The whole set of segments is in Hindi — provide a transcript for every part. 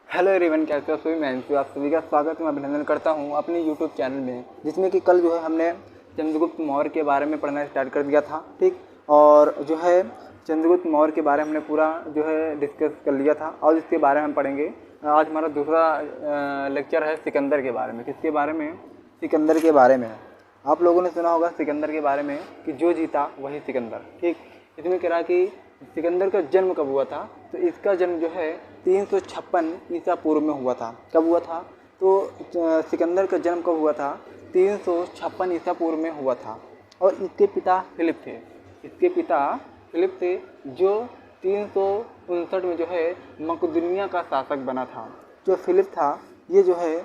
हेलो एवरीवन, कैसे हो सभी। मैं अंशु, आप सभी का स्वागत मैं अभिनंदन करता हूं अपने यूट्यूब चैनल में, जिसमें कि कल जो है हमने चंद्रगुप्त मौर्य के बारे में पढ़ना स्टार्ट कर दिया था। ठीक, और जो है चंद्रगुप्त मौर्य के बारे में हमने पूरा जो है डिस्कस कर लिया था और इसके बारे में हम पढ़ेंगे। आज हमारा दूसरा लेक्चर है सिकंदर के बारे में। किसके बारे में? सिकंदर के बारे में। आप लोगों ने सुना होगा सिकंदर के बारे में कि जो जीता वही सिकंदर। ठीक, इसमें कह रहा कि सिकंदर का जन्म कब हुआ था, तो इसका जन्म जो है 356 ईसा पूर्व में हुआ था। कब हुआ था? तो सिकंदर का जन्म कब हुआ था? 356 ईसा पूर्व में हुआ था। और इसके पिता फिलिप थे। इसके पिता फिलिप थे, जो 359 में जो है मकदूनिया का शासक बना था। जो फिलिप था ये जो है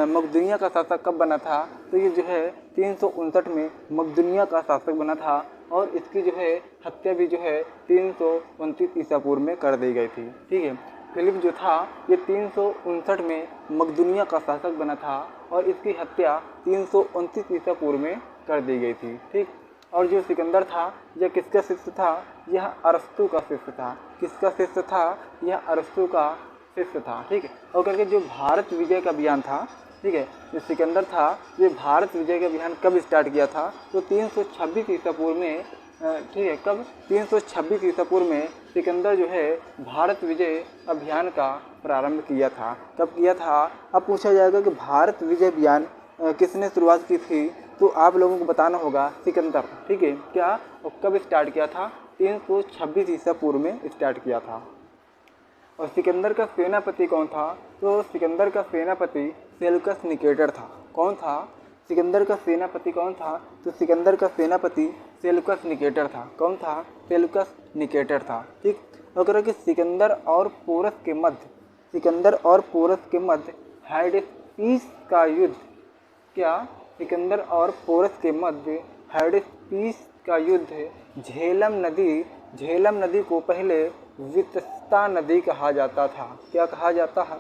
मकदूनिया का शासक कब बना था? तो ये जो है 359 में मकदूनिया का शासक बना था। और इसकी जो है हत्या भी जो है 329 ईसा पूर्व में कर दी गई थी। ठीक है, फिलिप जो था ये 359 में मकदूनिया का शासक बना था और इसकी हत्या 329 ईसा पूर्व में कर दी गई थी। ठीक, और जो सिकंदर था यह किसका शिष्य था? यह अरस्तु का शिष्य था। किसका शिष्य था? यह अरस्तु का शिष्य था। ठीक है, और करके जो भारत विजय का अभियान था, ठीक है, जो सिकंदर था ये भारत विजय का अभियान कब स्टार्ट किया था? तो 326 ईसा पूर्व में। ठीक है, कब? 326 ईसा पूर्व में सिकंदर जो है भारत विजय अभियान का प्रारंभ किया था। कब किया था? अब पूछा जाएगा कि भारत विजय अभियान किसने शुरुआत की थी, तो आप लोगों को बताना होगा सिकंदर। ठीक है, क्या और कब स्टार्ट किया था? 326 ईसा पूर्व में स्टार्ट किया था। और सिकंदर का सेनापति कौन था? तो सिकंदर का सेनापति सेल्यूकस निकेटर था। कौन था? सिकंदर का सेनापति कौन था? तो सिकंदर का सेनापति सेल्यूकस निकेटर था। कौन था? सेल्यूकस निकेटर था। ठीक, अगर कि सिकंदर और पोरस के मध्य हाइडेस्पीस का युद्ध। क्या? सिकंदर और पोरस के मध्य हाइडेस्पीस का युद्ध झेलम नदी को पहले वितस्ता नदी कहा जाता था। क्या कहा जाता है?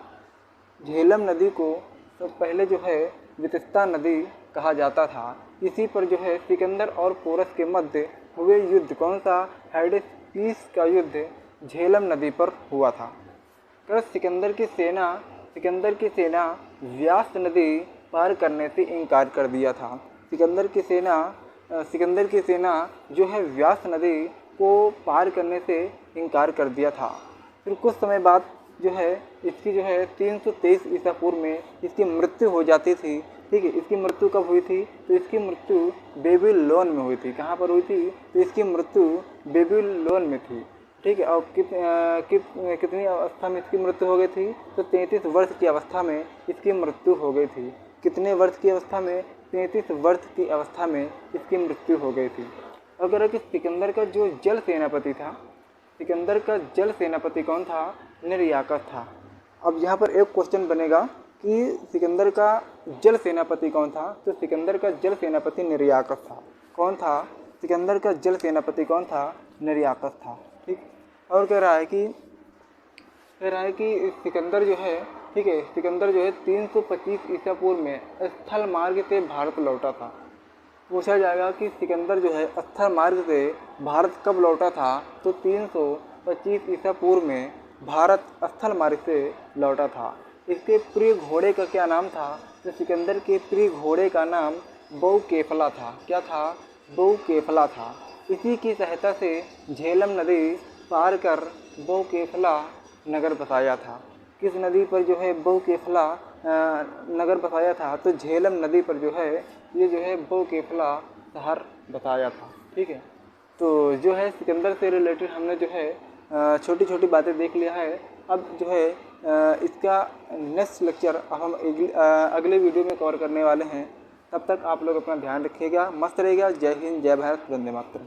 झेलम नदी को तो पहले जो है वितस्ता नदी कहा जाता था। इसी पर जो है सिकंदर और पोरस के मध्य हुए युद्ध, कौन सा? हाइडेस्पीस का युद्ध झेलम नदी पर हुआ था। तो सिकंदर की सेना व्यास नदी पार करने से इनकार कर दिया था। सिकंदर की सेना जो है व्यास नदी को पार करने से इनकार कर दिया था। फिर कुछ समय बाद जो है इसकी जो है 323 ईसा पूर्व में इसकी मृत्यु हो जाती थी। ठीक है, इसकी मृत्यु कब हुई थी? तो इसकी मृत्यु बेबीलोन में हुई थी। कहाँ पर हुई थी? तो इसकी मृत्यु बेबीलोन में थी। ठीक है, और कितनी अवस्था में इसकी मृत्यु हो गई थी? तो 33 वर्ष की अवस्था में इसकी मृत्यु हो गई थी। कितने वर्ष की अवस्था में? 33 वर्ष की अवस्था में इसकी मृत्यु हो गई थी। अगर कि सिकंदर का जो जल सेनापति था, सिकंदर का जल सेनापति कौन था? निर्याकस था। अब यहाँ पर एक क्वेश्चन बनेगा कि सिकंदर का जल सेनापति कौन था? तो सिकंदर का जल सेनापति निर्याकस था। कौन था? सिकंदर का जल सेनापति कौन था? निर्याकस था। ठीक, और कह रहा है कि सिकंदर जो है, ठीक है, सिकंदर जो है 325 ईसा पूर्व में स्थल मार्ग से भारत लौटा था। पूछा जाएगा कि सिकंदर जो है स्थल मार्ग से भारत कब लौटा था? तो 325 ईसा पूर्व में भारत स्थल मार्ग से लौटा था। इसके प्रिय घोड़े का क्या नाम था? तो सिकंदर के प्रिय घोड़े का नाम बहुकेफला था। क्या था? बहुकेफला था। इसी की सहायता से झेलम नदी पार कर बहुकेफला नगर बसाया था। किस नदी पर जो है बहुकेफला नगर बसाया था? तो झेलम नदी पर जो है ये जो है बहुकेफला शहर बसाया था। ठीक है, तो जो है सिकंदर से रिलेटेड हमने जो है छोटी छोटी बातें देख लिया है। अब जो है इसका नेक्स्ट लेक्चर अब हम अगले वीडियो में कवर करने वाले हैं। तब तक आप लोग अपना ध्यान रखिएगा, मस्त रहेगा। जय हिंद, जय भारत, वंदे मातरम।